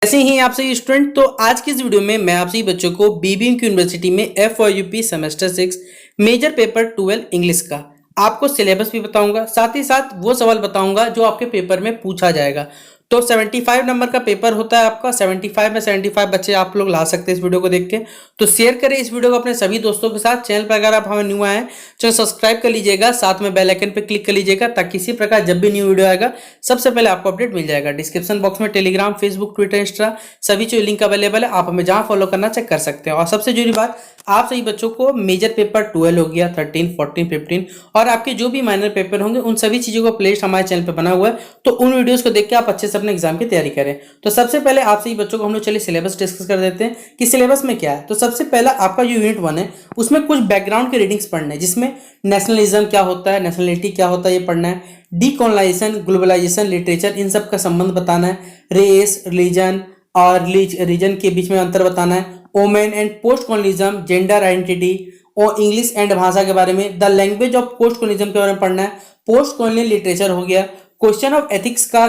ऐसे ही आपसे स्टूडेंट। तो आज की इस वीडियो में मैं आपसे बच्चों को बीबीएमक्यू यूनिवर्सिटी में एफवाईयूपी सेमेस्टर 6 मेजर पेपर 12 इंग्लिश का आपको सिलेबस भी बताऊंगा, साथ ही साथ वो सवाल बताऊंगा जो आपके पेपर में पूछा जाएगा। तो 75 नंबर का पेपर होता है आपका। 75 में 75 बच्चे आप लोग ला सकते हैं इस वीडियो को देख के। तो शेयर करें इस वीडियो को अपने सभी दोस्तों के साथ। चैनल पर अगर आप हमें न्यू आए हैं चैनल सब्सक्राइब कर लीजिएगा, साथ में बेल आइकन पर क्लिक कर लीजिएगा ताकि इसी प्रकार जब भी न्यू वीडियो आएगा सबसे पहले आपको अपडेट मिल जाएगा। डिस्क्रिप्शन बॉक्स में टेलीग्राम, फेसबुक, ट्विटर, इंस्टा सभी जो लिंक अवेलेबल है, आप हमें जहां फॉलो करना चेक कर सकते हैं। और सबसे जरूरी बात, आप सही बच्चों को मेजर पेपर 12 हो गया, 13, 14, 15 और आपके जो भी माइनर पेपर होंगे उन सभी चीजों का प्लेलिस्ट हमारे चैनल पे बना हुआ है। तो उन वीडियोस को देख के आप अच्छे से अपने एग्जाम की तैयारी करें। तो सबसे पहले आप सही बच्चों को हम लोग चलिए सिलेबस डिस्कस कर देते हैं कि सिलेबस में क्या है। तो सबसे पहला आपका जो यूनिट 1 है उसमें कुछ बैकग्राउंड के रीडिंग्स पढ़ना है, जिसमें नेशनलिज्म क्या होता है, नेशनलिटी क्या होता है ये पढ़ना है, डीकोलोनाइजेशन, ग्लोबलाइजेशन, लिटरेचर, इन सब का संबंध बताना है, रेस, रिलीजन और रीजन के बीच में अंतर बताना है, women and post colonialism, gender identity और इंग्लिश एंड भाषा के बारे में, the language of post colonialism के बारे में पढ़ना है, पोस्ट कॉलोनियल लिटरेचर हो गया, क्वेश्चन ऑफ एथिक्स का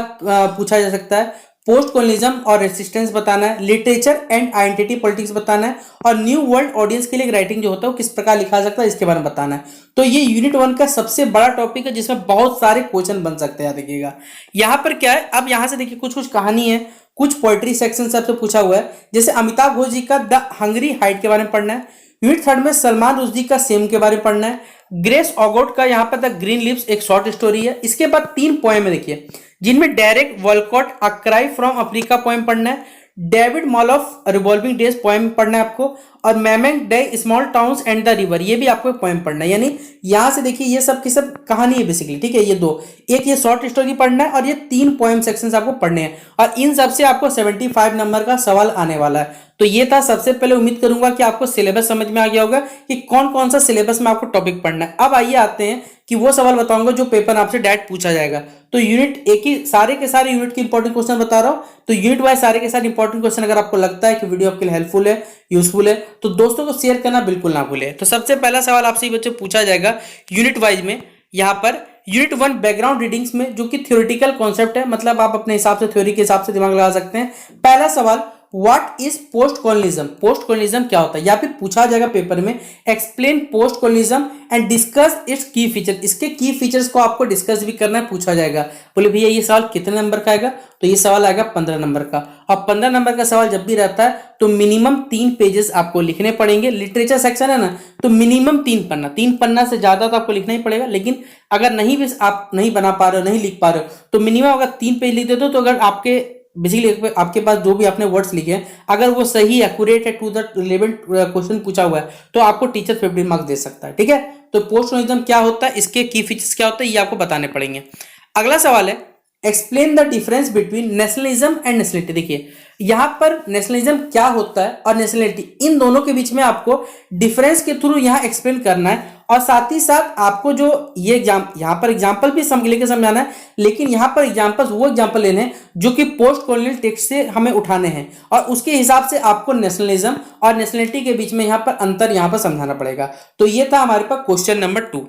पूछा जा सकता है, पोस्ट कॉलोनिज्म और रेसिस्टेंस बताना है, लिटरेचर एंड आइडेंटिटी पॉलिटिक्स बताना है, और न्यू वर्ल्ड ऑडियंस के लिए राइटिंग जो होता है वो किस प्रकार लिखा जा सकता है इसके बारे में बताना है। तो ये यूनिट 1 का सबसे बड़ा टॉपिक है जिसमें बहुत सारे क्वेश्चन बन सकते हैं। देखिएगा यहाँ पर क्या है, अब यहाँ से देखिए कुछ कुछ कहानी है, कुछ पोएट्री सेक्शन सबसे पूछा हुआ है। जैसे अमिताभ घोष जी का द हंगरी हाइट के बारे में पढ़ना है। यूनिट 3 में सलमान रुश्दी का सेम के बारे में पढ़ना है। ग्रेस ऑगोट का यहाँ पर द ग्रीन लिप्स एक शॉर्ट स्टोरी है। इसके बाद 3 पोएम है देखिए, जिनमें Derek Walcott a cry from Africa poem पढ़ना है, David Malouf revolving days poem पढ़ना है आपको, और Mamang Dai small towns and the river ये भी आपको पोएम पढ़ना है। यानी यहां से देखिए ये सब की सब कहानी है बेसिकली, ठीक है। ये दो, एक ये शॉर्ट स्टोरी पढ़ना है और ये 3 पोएम सेक्शंस आपको पढ़ने हैं, और इन सब से आपको 75 नंबर का सवाल आने वाला है। तो ये था सबसे पहले। उम्मीद करूंगा कि आपको सिलेबस समझ में आ गया होगा कि कौन कौन सा सिलेबस में आपको टॉपिक पढ़ना है। अब आइए आते हैं कि वो सवाल बताऊंगा जो पेपर आपसे डायरेक्ट पूछा जाएगा। तो यूनिट एक ही सारे के सारे यूनिट के इंपॉर्टेंट क्वेश्चन बता रहा हूं। तो यूनिट वाइज सारे के सारे इंपॉर्टेंट क्वेश्चन अगर आपको लगता है कि वीडियो आपके लिए हेल्पफुल है, यूजफुल है, तो दोस्तों को शेयर करना बिल्कुल ना भूलें। तो सबसे पहला सवाल आपसे बच्चे पूछा जाएगा यूनिट वाइज में। यहाँ पर यूनिट 1 बैकग्राउंड रीडिंग्स में, जो कि थ्योरेटिकल कॉन्सेप्ट है, मतलब आप अपने हिसाब से थ्योरी के हिसाब से दिमाग लगा सकते हैं। पहला सवाल, what is post colonialism? Post colonialism क्या होता है, या फिर पूछा जाएगा पेपर में, explain post colonialism and discuss it's की फीचर। इसके की फीचर्स को आपको डिस्कस भी करना है, पूछा जाएगा। बोले भैया ये सवाल कितने नंबर का आएगा? तो ये सवाल आएगा 15 नंबर का। और 15 नंबर का सवाल जब भी रहता है तो मिनिमम 3 पेजेस आपको लिखने पड़ेंगे। लिटरेचर सेक्शन है ना, तो मिनिमम 3 पन्ना से ज्यादा तो आपको लिखना ही पड़ेगा। लेकिन अगर नहीं भी आप नहीं बना पा रहे हो, नहीं लिख पा रहे हो, तो मिनिमम अगर 3 पेज लिख देते हो, तो अगर आपके बेसिकली आपके पास जो भी आपने वर्ड्स लिखे हैं अगर वो सही एक्यूरेट है टू द रिलेवेंट क्वेश्चन पूछा हुआ है, तो आपको टीचर 50 मार्क्स दे सकता है, ठीक है। तो पोस्ट कॉलोनिज्म क्या होता है, इसके की फीचर्स क्या होता है, ये आपको बताने पड़ेंगे। अगला सवाल है, explain the difference between nationalism and nationality. देखिए यहां पर नेशनलिज्म क्या होता है और नेशनलिटी, इन दोनों के बीच में आपको डिफरेंस के थ्रू यहां एक्सप्लेन करना है। और साथ ही साथ आपको जो ये यहां पर एग्जांपल भी लेके समझाना है, लेकिन यहां पर एग्जांपल्स वो एग्जांपल लेने हैं जो कि पोस्ट कॉलोनियल टेक्स्ट से हमें उठाने हैं, और उसके हिसाब से आपको नेशनलिज्म और नेशनलिटी के बीच में यहां पर अंतर यहां पर समझाना पड़ेगा। तो ये था हमारे पास क्वेश्चन नंबर 2।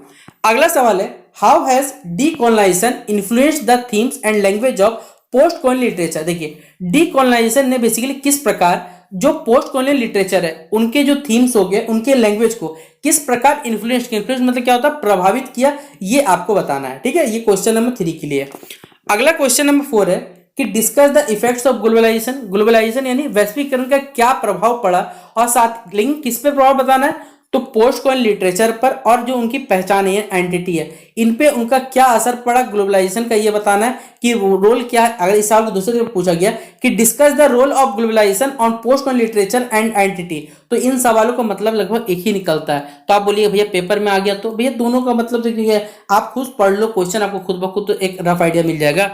अगला सवाल है, how has decolonisation influenced the themes and language of post colonial literature. देखिए डीकोलोनाइजेशन ने बेसिकली किस प्रकार जो पोस्ट कॉलोनियल लिटरेचर है उनके जो थीम्स हो गए, उनके लैंग्वेज को किस प्रकार इन्फ्लुएंस किया। इन्फ्लुएंस मतलब क्या होता है, प्रभावित किया, ये आपको बताना है, ठीक है। ये क्वेश्चन नंबर 3 के लिए। अगला क्वेश्चन नंबर 4 है कि discuss the effects of globalisation. Globalisation यानी वैश्वीकरण का क्या प्रभाव पड़ा, और साथ लेकिन किस पे प्रभाव बताना है, तो पोस्ट कॉलोनियल लिटरेचर पर, और जो उनकी पहचान है, आइडेंटिटी है, इन पे उनका क्या असर पड़ा ग्लोबलाइजेशन का, ये बताना है कि रोल क्या है। अगर इस सवाल को दूसरे तरफ पूछा गया कि discuss the role of globalisation on post colonial literature and identity, तो इन सवालों का मतलब लगभग एक ही निकलता है। तो आप बोलिए भैया पेपर में आ गया, तो भैया दोनों का मतलब देखिए आप खुद पढ़ लो क्वेश्चन, आपको खुद ब खुद तो एक रफ आइडिया मिल जाएगा।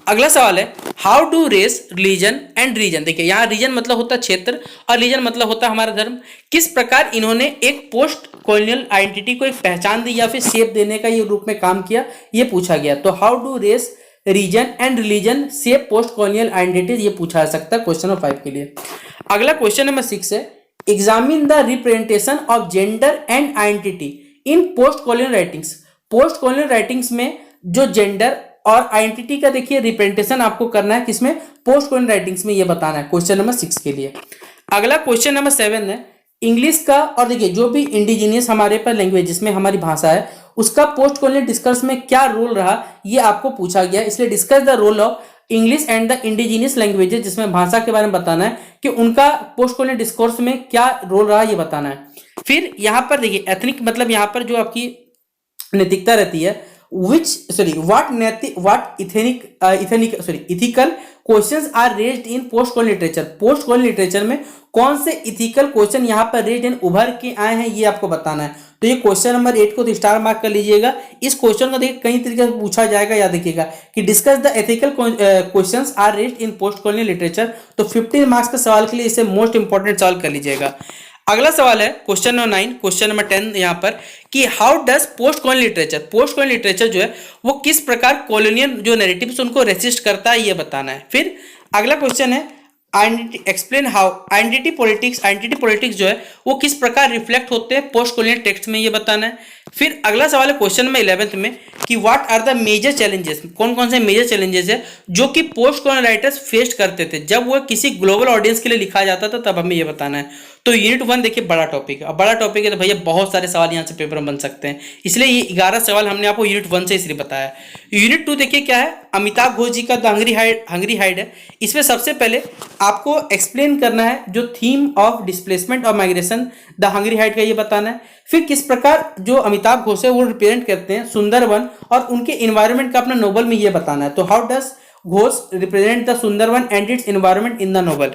अगला सवाल है, how do race, religion and region. देखिए यहाँ रीजन मतलब होता है क्षेत्र और रिलीजन मतलब होता है हमारा धर्म, किस प्रकार इन्होंने एक पोस्ट कॉलोनियल आइडेंटिटी को एक पहचान दी या फिर शेप देने का ये रूप में काम किया, ये पूछा गया। तो how do race, region and religion shape post colonial identity, ये पूछा जा सकता है क्वेश्चन नंबर 5 के लिए। अगला क्वेश्चन नंबर 6 है, examine the representation of gender and identity in post colonial writings. Post colonial writings में जो जेंडर और आइडेंटिटी का देखिए रिप्रेजेंटेशन आपको करना है किसमें, पोस्ट कॉलोनियल राइटिंग्स में, ये बताना है क्वेश्चन नंबर 6 के लिए। अगला क्वेश्चन नंबर 7 है इंग्लिश का, और देखिए जो भी इंडिजीनियस हमारे पर लैंग्वेज जिसमें हमारी भाषा है उसका पोस्ट कॉलोनियल डिस्कर्स में क्या रोल रहा, ये आपको पूछा गया। इसलिए discuss the role of English and the indigenous languages, जिसमें भाषा के बारे में बताना है कि उनका पोस्ट कॉलोनियल डिस्कोर्स में क्या रोल रहा, ये बताना है। फिर यहाँ पर देखिए एथनिक मतलब यहाँ पर जो आपकी नैतिकता रहती है, what ethical questions are raised in post colonial literature, post colonial literature में कौन से इथिकल क्वेश्चन यहाँ पर रेज्ड इन उभर के आए हैं, ये आपको बताना है। तो ये क्वेश्चन नंबर 8 को तो स्टार मार्क कर लीजिएगा। इस क्वेश्चन को देखिए कई तरीके से पूछा जाएगा, याद रखिएगा कि discuss the ethical questions are raised in post colonial literature. तो 15 मार्क्स के सवाल के लिए इसे मोस्ट इंपॉर्टेंट सवाल कर लीजिएगा। अगला सवाल है क्वेश्चन नंबर 9, क्वेश्चन नंबर 10 यहाँ पर कि how does post colonial literature, post colonial literature जो है वो किस प्रकार कॉलोनियल जो नैरेटिव्स उनको रेसिस्ट करता है, ये बताना है। फिर अगला क्वेश्चन है identity, explain how identity politics जो है वो किस प्रकार रिफ्लेक्ट होते हैं पोस्ट कॉलोनियल टेक्स्ट में, ये बताना है। फिर अगला सवाल है क्वेश्चन नंबर 11 में कि what are the major challenges, कौन कौन से मेजर चैलेंजेस है जो कि पोस्ट कॉलोनियल राइटर्स फेस करते थे जब वो किसी ग्लोबल ऑडियंस के लिए लिखा जाता था, तब हमें ये बताना है। तो यूनिट 1 देखिए बड़ा टॉपिक है, अब बड़ा टॉपिक है तो भैया बहुत सारे सवाल यहाँ से पेपर में बन सकते हैं, इसलिए ये 11 सवाल हमने आपको यूनिट 1 से इसलिए बताया। यूनिट 2 देखिए क्या है, अमिताभ घोष जी का द हंग्री हाइड है। इसमें सबसे पहले आपको एक्सप्लेन करना है जो थीम ऑफ डिस्प्लेसमेंट और माइग्रेशन द हंग्री हाइड का, ये बताना है। फिर किस प्रकार जो अमिताभ घोष है वो रिप्रेजेंट करते हैं सुंदरवन और उनके इन्वायरमेंट का अपना नोवेल में, ये बताना है। तो how does Ghosh represent the Sundarban and its environment in the novel.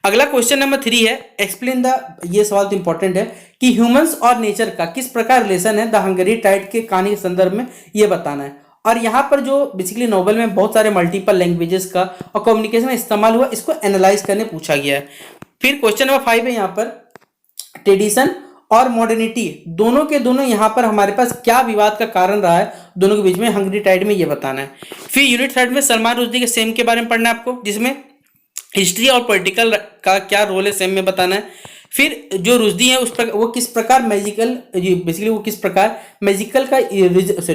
अगला क्वेश्चन नंबर 3 है एक्सप्लेन द, ये सवाल तो इंपॉर्टेंट है कि ह्यूमंस और नेचर का किस प्रकार रिलेशन है द हंगरी टाइड के कहानी के संदर्भ में, ये बताना है। और यहाँ पर जो बेसिकली नोवेल में बहुत सारे मल्टीपल लैंग्वेजेस का और कम्युनिकेशन में इस्तेमाल हुआ, इसको एनालाइज करने पूछा गया है। फिर क्वेश्चन नंबर 5 है यहाँ पर ट्रेडिशन और मॉडर्निटी दोनों के दोनों यहाँ पर हमारे पास क्या विवाद का कारण रहा है दोनों के बीच में हंगरी टाइड में, ये बताना है। फिर यूनिट 3 में सलमान रुश्दी के सेम के बारे में पढ़ना है आपको, जिसमें हिस्ट्री और पॉलिटिकल का क्या रोल है सेम में बताना है। फिर जो रुश्दी है उस पर वो किस प्रकार मैजिकल, बेसिकली वो किस प्रकार मैजिकल का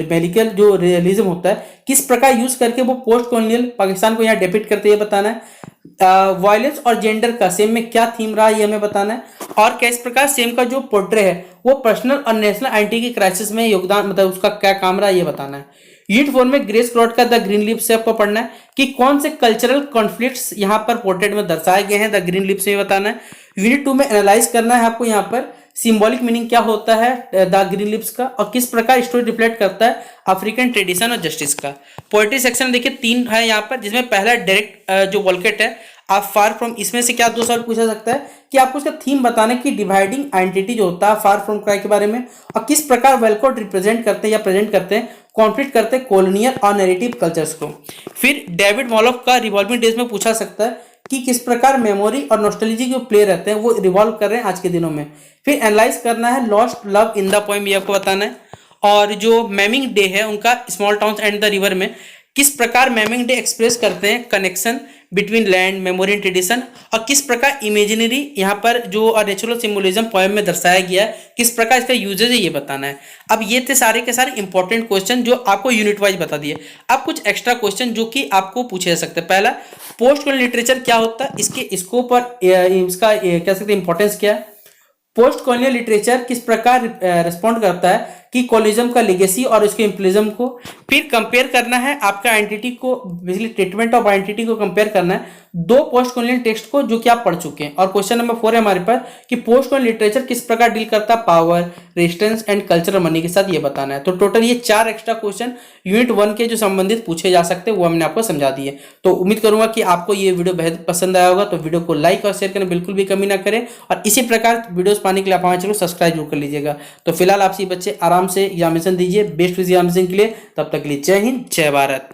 मैजिकल जो रियलिज्म होता है किस प्रकार यूज करके वो पोस्ट कॉलोनियल पाकिस्तान को यहाँ डिपिक्ट करते हैं, बताना है। वायलेंस और जेंडर का सेम में क्या थीम रहा है, ये हमें बताना है। और किस प्रकार सेम का जो पोर्ट्रे है वो पर्सनल और नेशनल आइडेंटिटी क्राइसिस में योगदान, मतलब उसका क्या काम रहा है, ये बताना है। यूनिट 4 में ग्रेस क्लॉट का द ग्रीन लिप्स से आपको पढ़ना है कि कौन से कल्चरल कॉन्फ्लिक्ट्स यहाँ पर पोर्ट्रेट में दर्शाए गए हैं द ग्रीन लिप्स में, बताना है। यूनिट 2 में एनालाइज करना है आपको यहाँ पर सिंबॉलिक मीनिंग क्या होता है द ग्रीन लिप्स का और किस प्रकार स्टोरी रिफ्लेक्ट करता है अफ्रीकन ट्रेडिशन और जस्टिस का। पोएट्री सेक्शन देखिए 3 है यहाँ पर, जिसमें पहला डायरेक्ट जो वॉलकेट है आप फार फ्रॉम, इसमें से क्या 2 सवाल पूछा सकता है कि आपको उसका थीम बताना है कि डिवाइडिंग आइडेंटिटी जो होता है फार फ्रॉम क्राई के बारे में, और किस प्रकार वेलकोट रिप्रेजेंट करते हैं या प्रेजेंट करते हैं कॉन्फ्लिक्ट करते हैं कॉलोनियल और नैरेटिव कल्चर्स को। फिर डेविड मॉलोफ का रिवॉल्विंग डेज में पूछा सकता है कि किस प्रकार मेमोरी और नॉस्टैल्जी जो प्ले रहते हैं वो रिवॉल्व कर रहे हैं आज के दिनों में। फिर एनालाइज करना है lost love in the poem, ये आपको बताना है। और जो मैमिंग डे है उनका small towns and the river में किस प्रकार मैमिंग डे एक्सप्रेस करते हैं connection between land memory and tradition, और किस प्रकार इमेजिनरी यहाँ पर जो नेचुरल सिम्बोलिज्म पोएम में दर्शाया गया है किस प्रकार इसका यूजेज है, ये बताना है। अब ये थे सारे के सारे इंपॉर्टेंट क्वेश्चन जो आपको यूनिट वाइज बता दिए। अब कुछ एक्स्ट्रा क्वेश्चन जो कि आपको पूछे जा सकते हैं। पहला, पोस्ट कॉलोनियल लिटरेचर क्या होता है, इसके स्कोप पर इसका कह सकते हैं इंपॉर्टेंस क्या है। पोस्ट कॉलोनियल लिटरेचर किस प्रकार रिस्पॉन्ड करता है कि कॉलोनिज्म का लेगेसी और उसके इंप्लिज्म को। फिर कंपेयर करना है आपका आइडेंटिटी को, बेसिकली ट्रीटमेंट ऑफ आइडेंटिटी को कंपेयर करना है 2 पोस्ट कॉलोनियल टेक्स्ट को जो कि आप पढ़ चुके हैं। और क्वेश्चन नंबर 4 है हमारे पास कि पोस्ट कॉलोनियल लिटरेचर किस प्रकार डील करता है power resistance and cultural money के साथ, ये बताना है। तो टोटल ये 4 एक्स्ट्रा क्वेश्चन यूनिट 1 के जो संबंधित पूछे जा सकते हैं वो हमने आपको समझा दिए। तो उम्मीद करूंगा कि आपको ये वीडियो बेहद पसंद आया होगा। तो वीडियो को लाइक और शेयर करने बिल्कुल भी कमी ना करें, और इसी प्रकार वीडियोस पाने के लिए आप हमारे चैनल को सब्सक्राइब जरूर कर लीजिएगा। तो फिलहाल आपसे बच्चे आराम से एग्जामिनेशन दीजिए, बेस्ट एग्जामिनेशन के लिए। तब तक के लिए जय हिंद जय भारत।